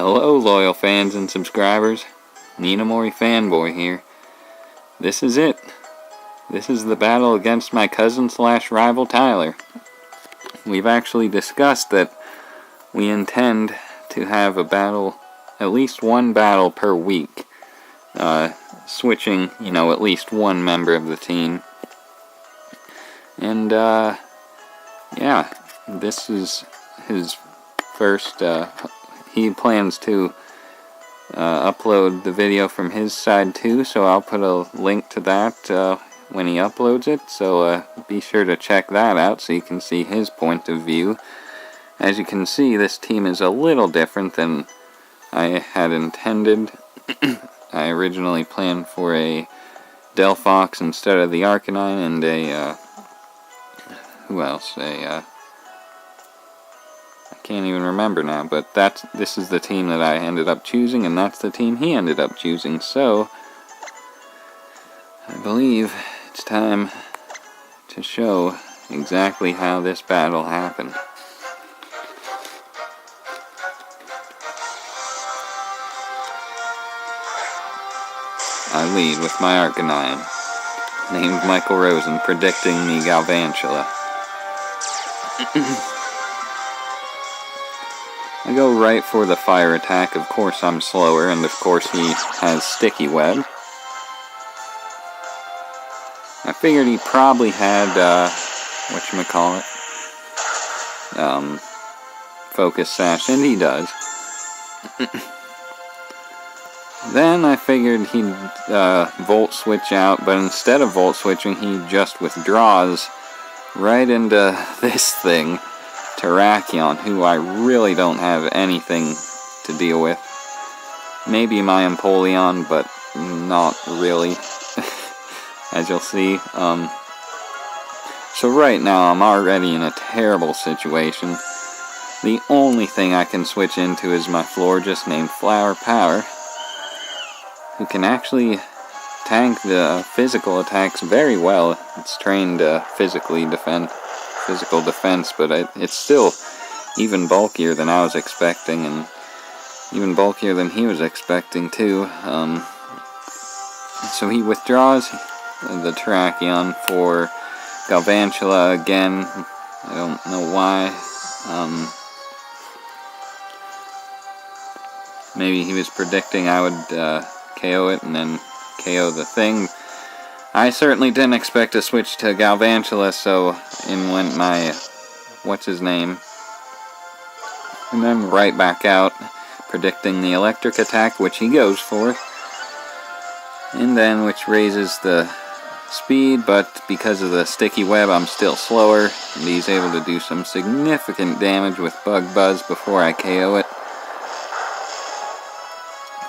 Hello, loyal fans and subscribers. Ninamori Fanboy here. This is it. This is the battle against my cousin/rival Tyler. We've actually discussed that we intend to have a battle, at least one battle per week. Switching, at least one member of the team. And, yeah, this is his first, he plans to upload the video from his side too, so I'll put a link to that when he uploads it, so be sure to check that out so you can see his point of view. As you can see, this team is a little different than I had intended. I originally planned for a Delphox instead of the Arcanine, and a, who else? I can't even remember now, but this is the team that I ended up choosing, and that's the team he ended up choosing, so I believe it's time to show exactly how this battle happened. I lead with my Arcanine, named Michael Rosen, predicting the Galvantula. I go right for the fire attack. Of course I'm slower, and of course he has Sticky Web. I figured he probably had, Focus Sash, and he does. Then I figured he'd Volt Switch out, but instead of Volt Switching, he just withdraws right into this thing, Terrakion, who I really don't have anything to deal with. Maybe my Empoleon, but not really, as you'll see. So right now I'm already in a terrible situation. The only thing I can switch into is my Florges named Flower Power, who can actually tank the physical attacks very well. It's trained physical defense, but it's still even bulkier than I was expecting, and even bulkier than he was expecting too. So he withdraws the Terrakion for Galvantula again. I don't know why. Maybe he was predicting I would KO it and then KO the thing. I certainly didn't expect to switch to Galvantula, so in went my what's-his-name, and then right back out, predicting the electric attack, which he goes for, and then which raises the speed, but because of the Sticky Web I'm still slower, and he's able to do some significant damage with Bug Buzz before I KO it.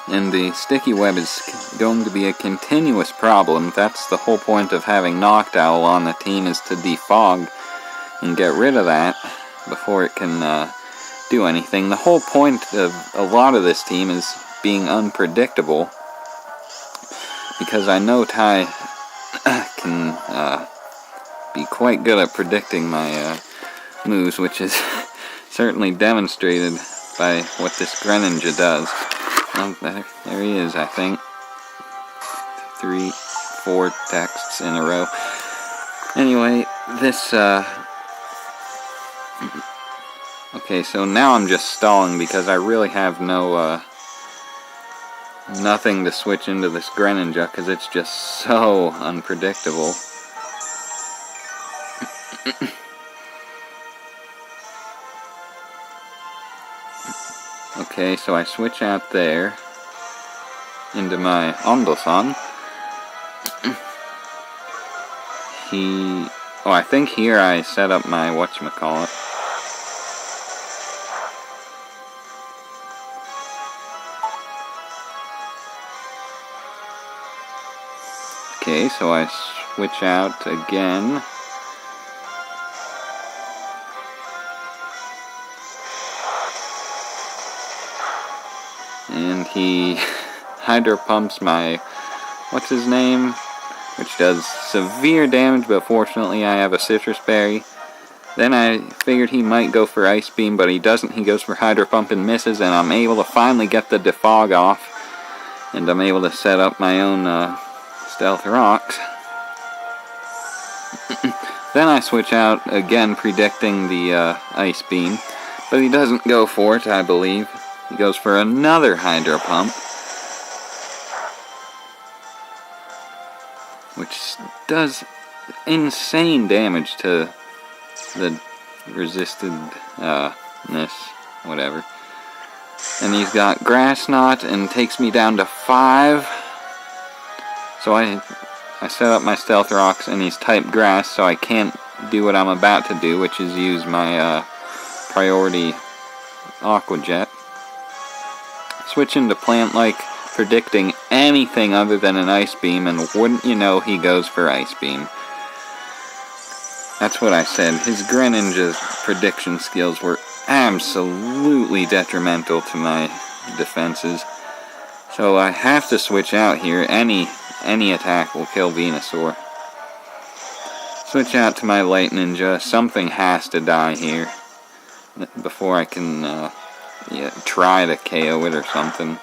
And the Sticky Web is going to be a continuous problem. That's the whole point of having Noctowl on the team, is to defog and get rid of that before it can do anything. The whole point of a lot of this team is being unpredictable, because I know Ty can be quite good at predicting my moves, which is certainly demonstrated by what this Greninja does. Oh, there he is, I think. 3, 4 texts in a row. Anyway, this, okay, so now I'm just stalling because I really have nothing to switch into this Greninja, because it's just so unpredictable. Okay, so I switch out there into my Ondosan. I think here I set up my whatchamacallit. Okay, so I switch out again. And he Hydro Pumps my what's-his-name, which does severe damage, but fortunately I have a Citrus Berry. Then I figured he might go for Ice Beam, but he doesn't. He goes for Hydro Pump and misses, and I'm able to finally get the defog off. And I'm able to set up my own Stealth Rocks. Then I switch out, again predicting the Ice Beam. But he doesn't go for it, I believe. He goes for another Hydro Pump. Which does insane damage to the resistedness, whatever. And he's got Grass Knot and takes me down to 5. So I set up my Stealth Rocks and he's typed Grass, so I can't do what I'm about to do, which is use my priority Aqua Jet. Switch into Plant-like, predicting anything other than an Ice Beam, and wouldn't you know, he goes for Ice Beam. That's what I said. His Greninja's prediction skills were absolutely detrimental to my defenses. So I have to switch out here. Any attack will kill Venusaur. Switch out to my Light Ninja. Something has to die here before I can try to KO it or something.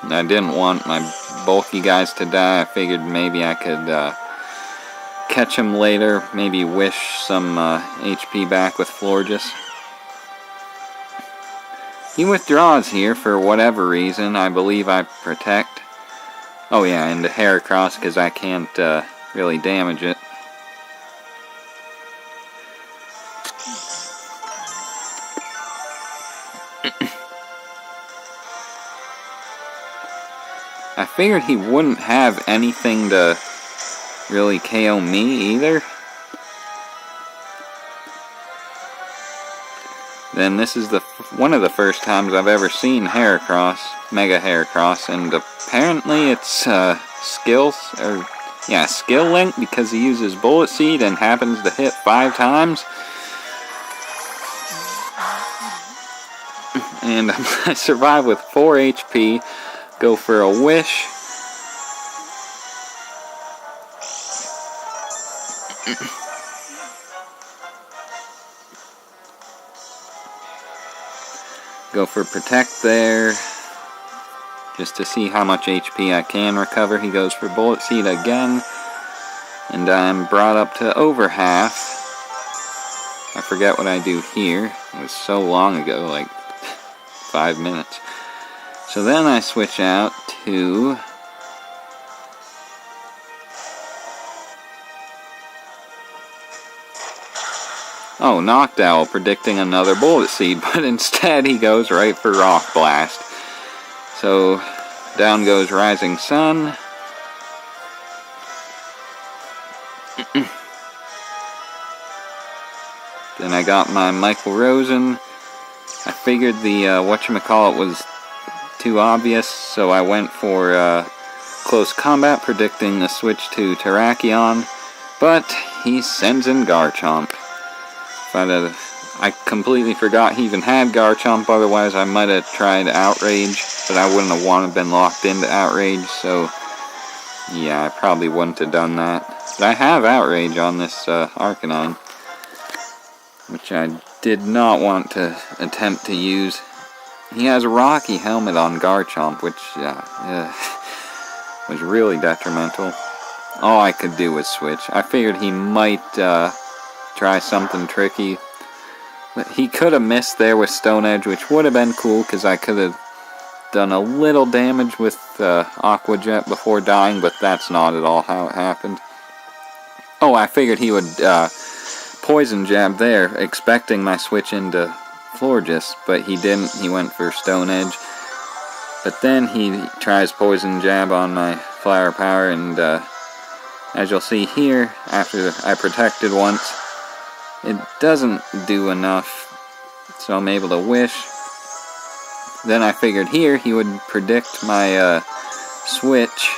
I didn't want my bulky guys to die. I figured maybe I could catch him later, maybe wish some HP back with Florges. He withdraws here for whatever reason. I believe I protect. Oh yeah, and the Heracross because I can't really damage it. I figured he wouldn't have anything to really KO me either. Then this is one of the first times I've ever seen Heracross, Mega Heracross, and apparently it's skill link because he uses Bullet Seed and happens to hit 5 times. And I survive with 4 HP. Go for a Wish. Go for Protect there, just to see how much HP I can recover. He goes for Bullet Seed again, and I'm brought up to over half. I forget what I do here. It was so long ago, like 5 minutes. So then I switch out to Noctowl, predicting another Bullet Seed, but instead he goes right for Rock Blast. So down goes Rising Sun. Then I got my Michael Rosen. I figured the whatchamacallit was too obvious, so I went for Close Combat, predicting the switch to Terrakion, but he sends in Garchomp. I completely forgot he even had Garchomp, otherwise I might have tried Outrage, but I wouldn't have wanted to been locked into Outrage, so yeah, I probably wouldn't have done that. But I have Outrage on this Arcanine, which I did not want to attempt to use. He has a Rocky Helmet on Garchomp, which was really detrimental. All I could do was switch. I figured he might try something tricky. But he could have missed there with Stone Edge, which would have been cool, because I could have done a little damage with Aqua Jet before dying, but that's not at all how it happened. Oh, I figured he would Poison Jab there, expecting my switch into Florges, but he didn't. He went for Stone Edge. But then he tries Poison Jab on my Flower Power, and as you'll see here, after I protected once, it doesn't do enough, so I'm able to Wish. Then I figured here he would predict my switch,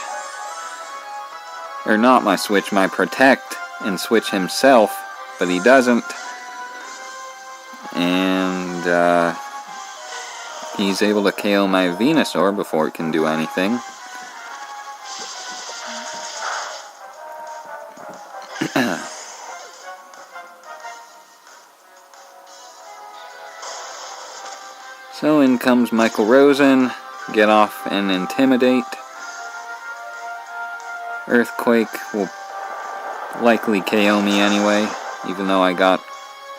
or not my switch, my Protect, and switch himself, but he doesn't. And he's able to KO my Venusaur before it can do anything. So in comes Michael Rosen, get off and intimidate. Earthquake will likely KO me anyway, even though I got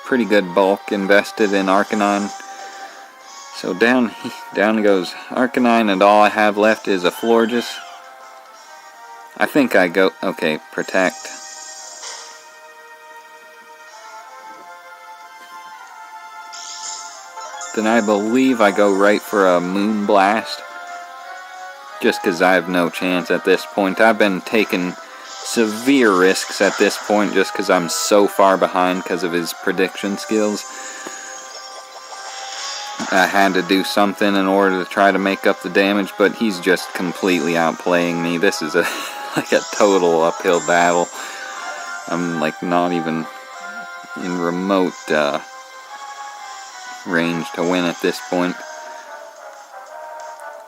pretty good bulk invested in Arcanine. So down goes Arcanine, and all I have left is a Florges. I think I go, okay, Protect. Then I believe I go right for a Moonblast, just because I have no chance at this point. I've been taking severe risks at this point just because I'm so far behind because of his prediction skills. I had to do something in order to try to make up the damage, but he's just completely outplaying me. This is like a total uphill battle. I'm like not even in remote range to win at this point.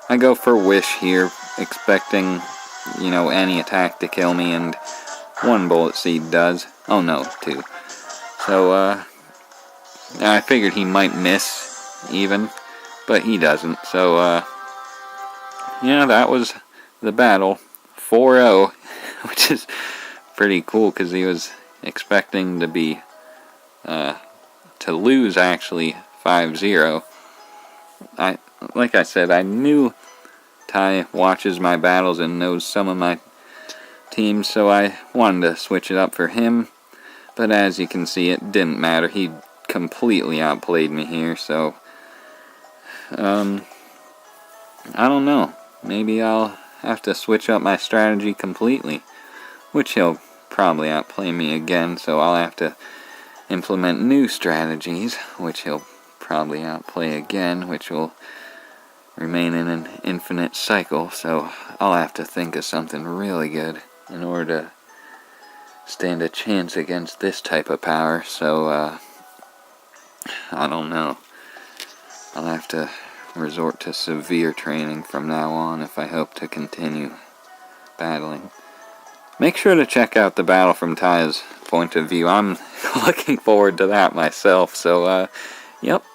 I go for Wish here, expecting, you know, any attack to kill me, and one Bullet Seed does. Oh no, two. So, I figured he might miss even, but he doesn't. So, yeah, that was the battle. 4-0, which is pretty cool because he was expecting to be, to lose actually 5-0. Like I said, I knew Ty watches my battles and knows some of my teams, so I wanted to switch it up for him. But as you can see, it didn't matter. He completely outplayed me here, so I don't know. Maybe I'll have to switch up my strategy completely, which he'll probably outplay me again, so I'll have to implement new strategies, which he'll probably outplay again, which will remain in an infinite cycle. So I'll have to think of something really good in order to stand a chance against this type of power. So I don't know. I'll have to resort to severe training from now on if I hope to continue battling. Make sure to check out the battle from Ty's point of view. I'm looking forward to that myself. So, yep.